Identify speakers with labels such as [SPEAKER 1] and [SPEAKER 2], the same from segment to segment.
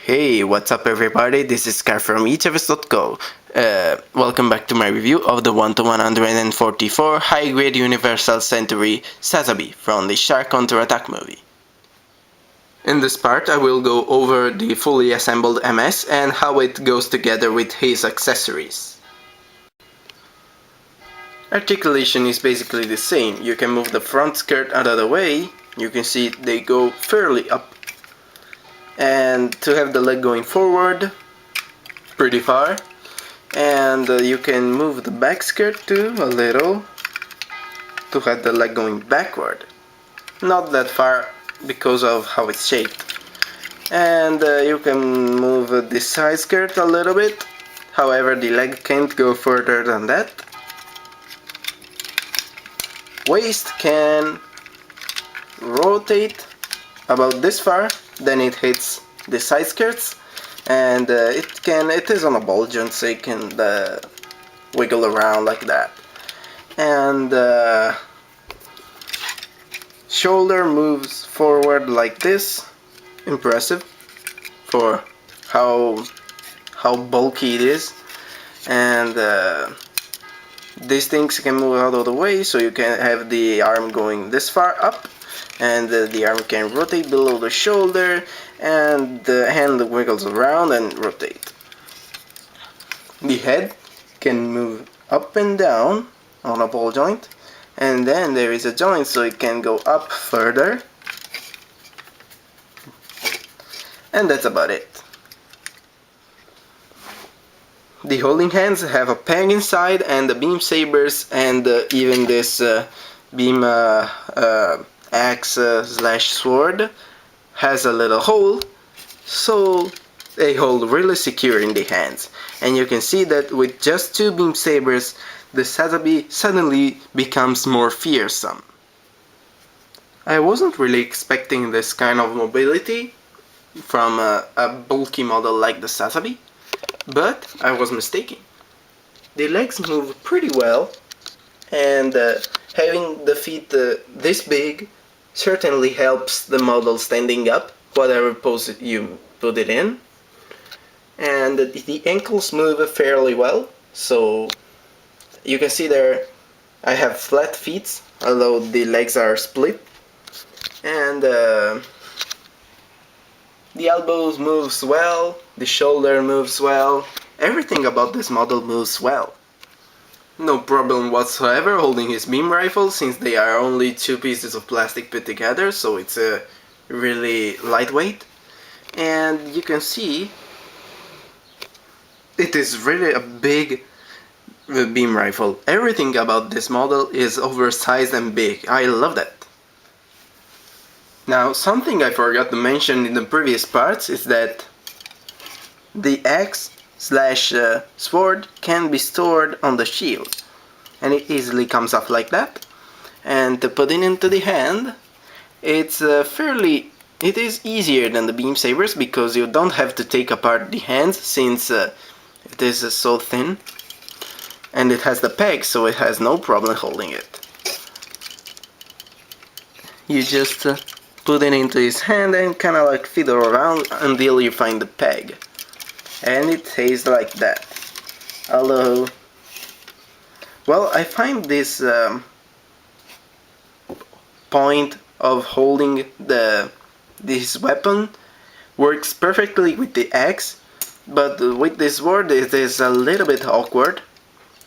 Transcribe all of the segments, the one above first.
[SPEAKER 1] Hey, what's up everybody, this is Scar from MECHAVERSE.co. Welcome back to my review of the 1-to-144 high-grade Universal Century Sazabi from the Shark Counter-Attack movie. In this part I will go over the fully assembled MS and how it goes together with his accessories. Articulation is basically the same. You can move the front skirt out of the way, you can see they go fairly up. And to have the leg going forward pretty far, and you can move the back skirt too a little to have the leg going backward, not that far because of how it's shaped. And you can move the side skirt a little bit, however the leg can't go further than that. Waist can rotate about this far, then it hits the side skirts, and it is on a ball joint, so it can wiggle around like that. And shoulder moves forward like this. Impressive for how bulky it is. And these things can move out of the way, so you can have the arm going this far up, and the arm can rotate below the shoulder, and the hand wiggles around and rotate. The head can move up and down on a ball joint, and then there is a joint so it can go up further, and that's about it. The holding hands have a peg inside, and the beam sabers, and even this beam axe slash sword has a little hole, so they hold really secure in the hands. And you can see that with just two beam sabers, the Sazabi suddenly becomes more fearsome. I wasn't really expecting this kind of mobility from a bulky model like the Sazabi, but I was mistaken. The legs move pretty well, and having the feet this big certainly helps the model standing up, whatever pose you put it in. And the ankles move fairly well, so you can see there I have flat feet, although the legs are split. And the elbows moves well, the shoulder moves well, everything about this model moves well. No problem whatsoever holding his beam rifle, since they are only two pieces of plastic put together, so it's really lightweight. And you can see it is really a big beam rifle. Everything about this model is oversized and big. I love that. Now, something I forgot to mention in the previous parts is that the axe slash sword can be stored on the shield, and it easily comes off like that. And to put it into the hand, it is easier than the beam sabers, because you don't have to take apart the hands, since it is so thin, and it has the peg, so it has no problem holding it. You just put it into his hand and kind of like fiddle around until you find the peg. And it stays like that. Although, well, I find this point of holding this weapon works perfectly with the axe, but with this sword it is a little bit awkward.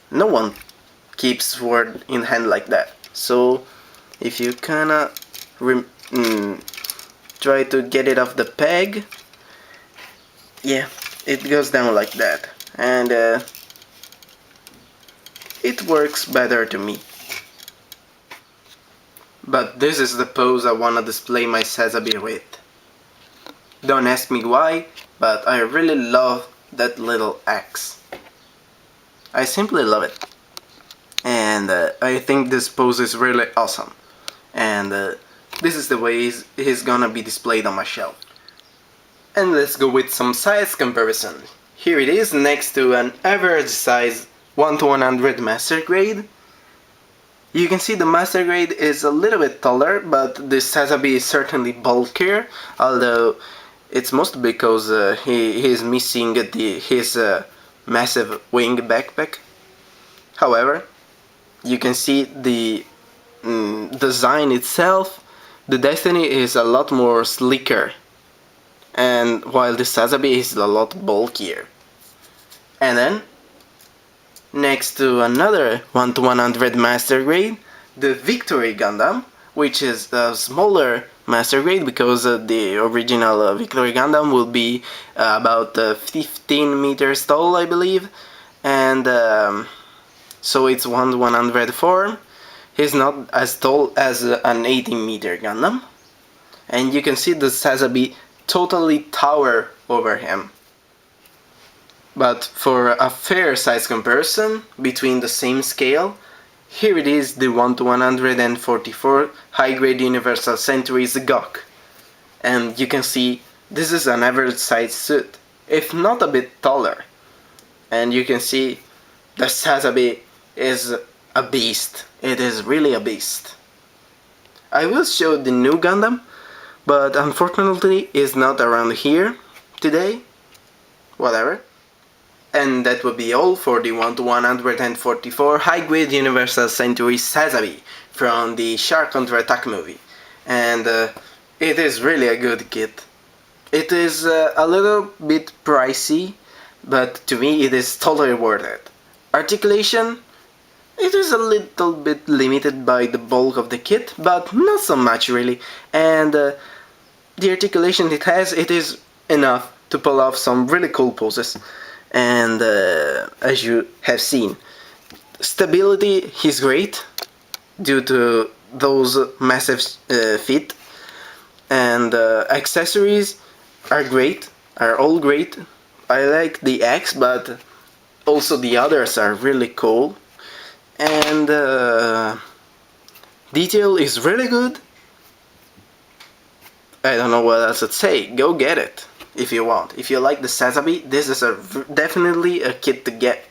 [SPEAKER 1] No one keeps sword in hand like that. So if you kinda try to get it off the peg, yeah, it goes down like that, and it works better to me. But this is the pose I wanna display my Sazabi with. Don't ask me why, but I really love that little axe. I simply love it. And I think this pose is really awesome. And this is the way he's gonna be displayed on my shelf. And let's go with some size comparison. Here it is next to an average size 1-to-100 master grade. You can see the Master Grade is a little bit taller, but the Sazabi is certainly bulkier, although it's mostly because he is missing his massive wing backpack. However, you can see the design itself. The Destiny is a lot more sleeker, and while the Sazabi is a lot bulkier. And then, next to another 1-to-100 Master Grade, the Victory Gundam, which is a smaller Master Grade because the original Victory Gundam will be about 15 meters tall, I believe, and so it's 1-to-100 form. He's not as tall as an 18-meter Gundam, and you can see the Sazabi totally tower over him. But for a fair size comparison between the same scale, here it is, the 1-to-144 high-grade Universal Centuries HGUC. And you can see this is an average size suit, if not a bit taller. And you can see the Sazabi is a beast. It is really a beast. I will show the new Gundam, but unfortunately it's not around here today. Whatever. And that would be all for the 1-to-144 high-grade Universal Century Sazabi from the Shark Counter-Attack movie. And it is really a good kit. It is a little bit pricey, but to me it is totally worth it. Articulation, it is a little bit limited by the bulk of the kit, but not so much really. And the articulation it has, it is enough to pull off some really cool poses. And as you have seen, stability is great due to those massive feet, and accessories are great, are all great. I like the X, but also the others are really cool, and detail is really good. I don't know what else to say. Go get it if you want. If you like the Sazabi, this is definitely a kit to get.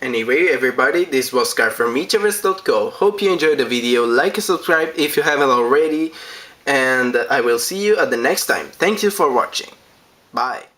[SPEAKER 1] Anyway, everybody, this was Scar from MECHAVERSE.co. Hope you enjoyed the video. Like and subscribe if you haven't already. And I will see you at the next time. Thank you for watching. Bye.